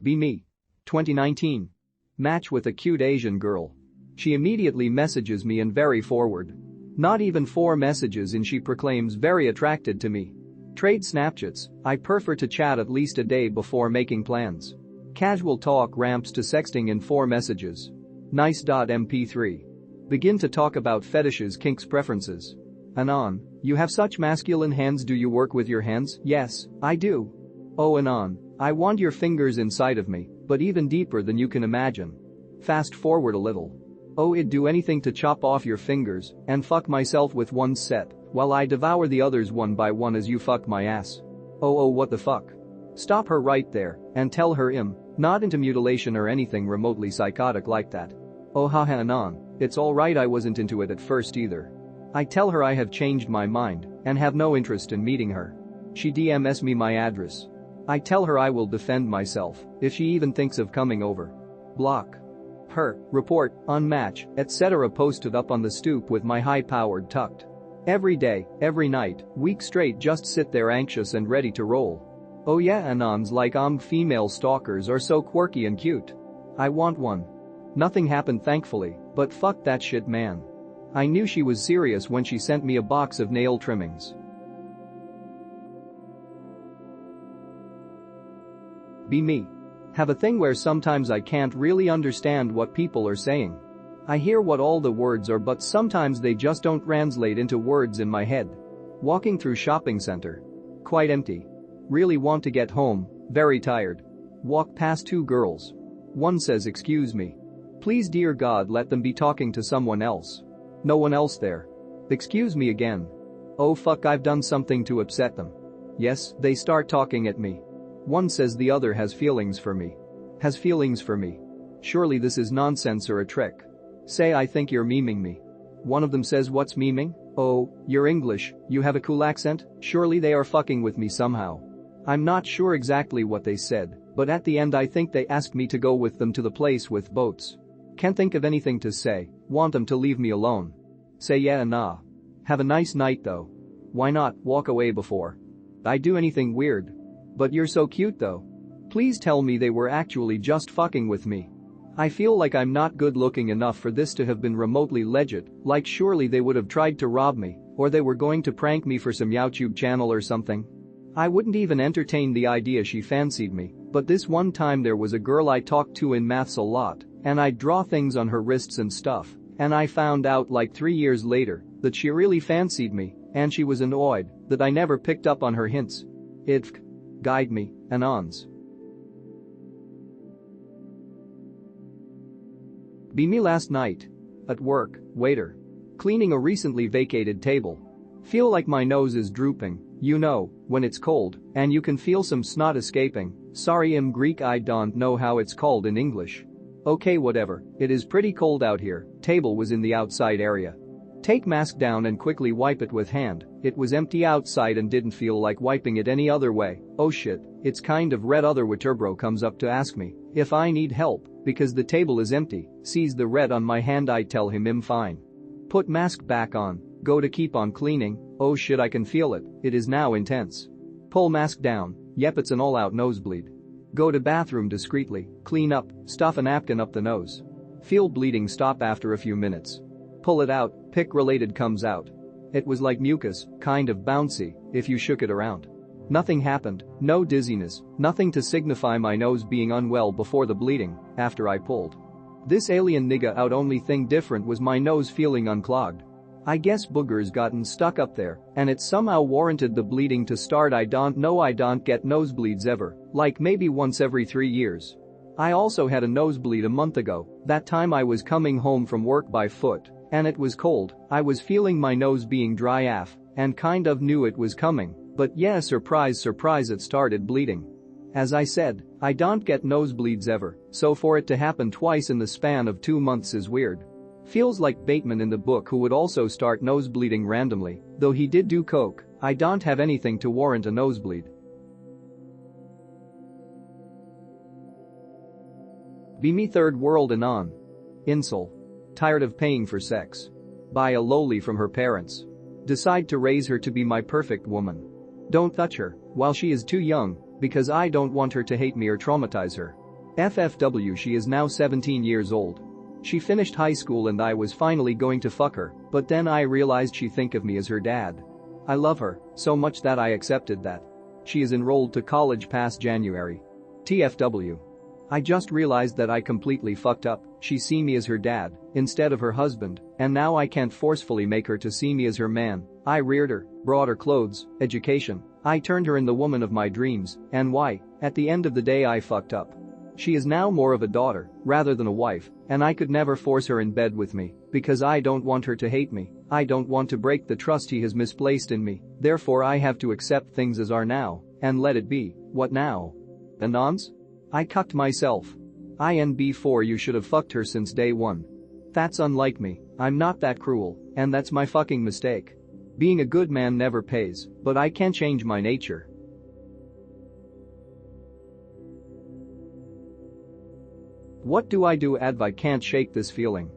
Be me. 2019. Match with a cute Asian girl. She immediately messages me and very forward. Not even 4 messages in she proclaims very attracted to me. Trade Snapchats, I prefer to chat at least a day before making plans. Casual talk ramps to sexting in 4 messages. Nice. MP3. Begin to talk about fetishes, kinks, preferences. Anon, you have such masculine hands. Do you work with your hands? Yes, I do. Oh, Anon, I want your fingers inside of me, but even deeper than you can imagine. Fast forward a little. Oh, I'd do anything to chop off your fingers and fuck myself with one set while I devour the others one by one as you fuck my ass. Oh, what the fuck? Stop her right there and tell her I'm not into mutilation or anything remotely psychotic like that. Oh, haha, Anon, it's alright, I wasn't into it at first either. I tell her I have changed my mind and have no interest in meeting her. She DMs me my address. I tell her I will defend myself if she even thinks of coming over. Block her, report, unmatch, etc. Posted up on the stoop with my high-powered tucked. Every day, every night, week straight, just sit there anxious and ready to roll. Oh yeah, Anons like female stalkers are so quirky and cute. I want one. Nothing happened thankfully, but fuck that shit, man. I knew she was serious when she sent me a box of nail trimmings. Be me. Have a thing where sometimes I can't really understand what people are saying. I hear what all the words are, but sometimes they just don't translate into words in my head. Walking through shopping center. Quite empty. Really want to get home, very tired. Walk past 2 girls. One says, excuse me. Please dear God let them be talking to someone else. No one else there. Excuse me again. Oh fuck, I've done something to upset them. Yes, they start talking at me. One says the other has feelings for me. Has feelings for me. Surely this is nonsense or a trick. Say I think you're memeing me. One of them says what's memeing? Oh, you're English, you have a cool accent, surely they are fucking with me somehow. I'm not sure exactly what they said, but at the end I think they asked me to go with them to the place with boats. Can't think of anything to say, want them to leave me alone. Say yeah and nah. Have a nice night though. Why not walk away before I do anything weird? But you're so cute though. Please tell me they were actually just fucking with me. I feel like I'm not good looking enough for this to have been remotely legit, like surely they would have tried to rob me, or they were going to prank me for some YouTube channel or something. I wouldn't even entertain the idea she fancied me, but this one time there was a girl I talked to in maths a lot, and I'd draw things on her wrists and stuff, and I found out like 3 years later that she really fancied me, and she was annoyed that I never picked up on her hints. Guide me, Anons. Be me last night. At work, waiter. Cleaning a recently vacated table. Feel like my nose is drooping, you know, when it's cold, and you can feel some snot escaping. Sorry, I'm Greek, I don't know how it's called in English. Okay, whatever, it is pretty cold out here. Table was in the outside area. Take mask down and quickly wipe it with hand. It was empty outside and didn't feel like wiping it any other way. Oh shit, it's kind of red. Other waiterbro comes up to ask me if I need help because the table is empty. Sees the red on my hand, I tell him I'm fine. Put mask back on, go to keep on cleaning. Oh shit, I can feel it, it is now intense. Pull mask down, yep, it's an all-out nosebleed. Go to bathroom discreetly, clean up, stuff a napkin up the nose. Feel bleeding stop after a few minutes. Pull it out, pick related comes out. It was like mucus, kind of bouncy, if you shook it around. Nothing happened, no dizziness, nothing to signify my nose being unwell before the bleeding, after I pulled this alien nigga out. Only thing different was my nose feeling unclogged. I guess boogers gotten stuck up there, and it somehow warranted the bleeding to start. I don't know, I don't get nosebleeds ever, like maybe once every 3 years. I also had a nosebleed a month ago, that time I was coming home from work by foot. And it was cold, I was feeling my nose being dry af, and kind of knew it was coming, but yeah, surprise surprise, it started bleeding. As I said, I don't get nosebleeds ever, so for it to happen twice in the span of 2 months is weird. Feels like Bateman in the book, who would also start nosebleeding randomly, though he did do coke. I don't have anything to warrant a nosebleed. Be me third world Anon. Insult. Tired of paying for sex. Buy a loli from her parents. Decide to raise her to be my perfect woman. Don't touch her while she is too young, because I don't want her to hate me or traumatize her. FFW, she is now 17 years old. She finished high school and I was finally going to fuck her, but then I realized she think of me as her dad. I love her so much that I accepted that. She is enrolled to college past January. TFW. I just realized that I completely fucked up. She see me as her dad instead of her husband, and now I can't forcefully make her to see me as her man. I reared her, brought her clothes, education. I turned her in the woman of my dreams, and why? At the end of the day I fucked up. She is now more of a daughter rather than a wife, and I could never force her in bed with me because I don't want her to hate me. I don't want to break the trust he has misplaced in me, therefore I have to accept things as are now and let it be. What now? Anons? I cucked myself. INB4, you should have fucked her since day one. That's unlike me, I'm not that cruel, and that's my fucking mistake. Being a good man never pays, but I can change my nature. What do I do? I can't shake this feeling.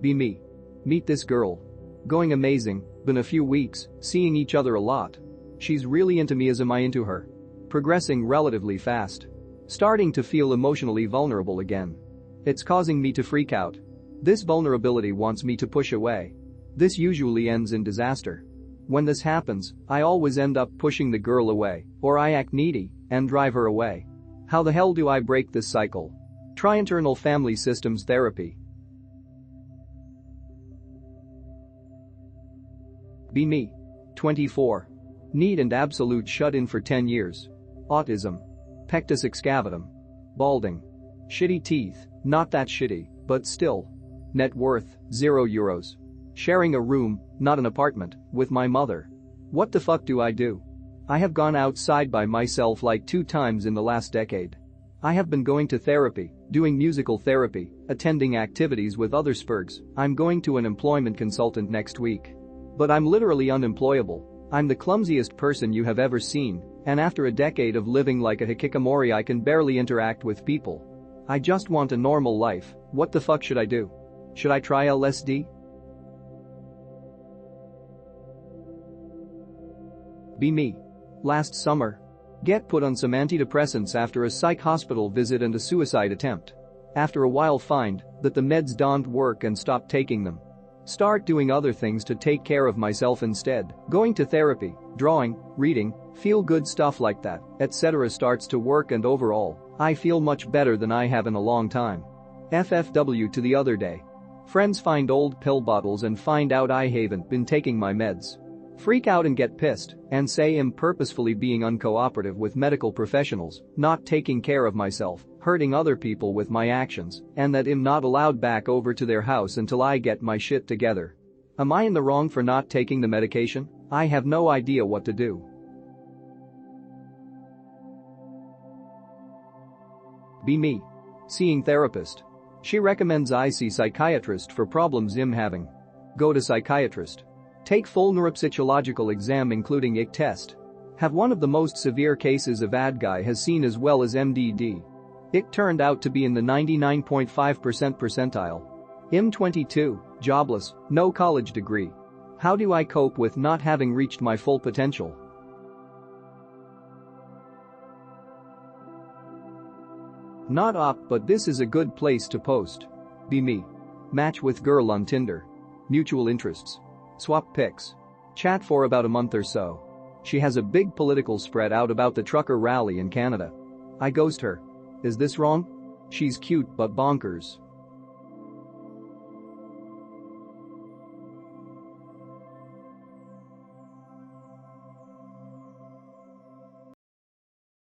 Be me. Meet this girl. Going amazing, been a few weeks, seeing each other a lot. She's really into me as am I into her. Progressing relatively fast. Starting to feel emotionally vulnerable again. It's causing me to freak out. This vulnerability wants me to push away. This usually ends in disaster. When this happens, I always end up pushing the girl away, or I act needy and drive her away. How the hell do I break this cycle? Try internal family systems therapy. Be me. 24. Neat and absolute shut-in for 10 years. Autism. Pectus excavatum. Balding. Shitty teeth, not that shitty, but still. Net worth, €0. Sharing a room, not an apartment, with my mother. What the fuck do I do? I have gone outside by myself like 2 times in the last decade. I have been going to therapy, doing musical therapy, attending activities with other spurgs. I'm going to an employment consultant next week. But I'm literally unemployable. I'm the clumsiest person you have ever seen, and after a decade of living like a hikikomori I can barely interact with people. I just want a normal life. What the fuck should I do? Should I try LSD? Be me. Last summer. Get put on some antidepressants after a psych hospital visit and a suicide attempt. After a while find that the meds don't work and stop taking them. Start doing other things to take care of myself instead. Going to therapy, drawing, reading, feel good stuff like that, etc. starts to work and overall, I feel much better than I have in a long time. FFW to the other day. Friends find old pill bottles and find out I haven't been taking my meds. Freak out and get pissed and say I'm purposefully being uncooperative with medical professionals, not taking care of myself, hurting other people with my actions, and that I'm not allowed back over to their house until I get my shit together. Am I in the wrong for not taking the medication? I have no idea what to do. Be me. Seeing therapist. She recommends I see psychiatrist for problems I'm having. Go to psychiatrist. Take full neuropsychological exam including IQ test. Have one of the most severe cases of ADGI has seen as well as MDD. IQ turned out to be in the 99.5% percentile. I'm 22, jobless, no college degree. How do I cope with not having reached my full potential? Not op, but this is a good place to post. Be me. Match with girl on Tinder. Mutual interests. Swap pics. Chat for about a month or so. She has a big political spread out about the trucker rally in Canada. I ghost her. Is this wrong? She's cute but bonkers.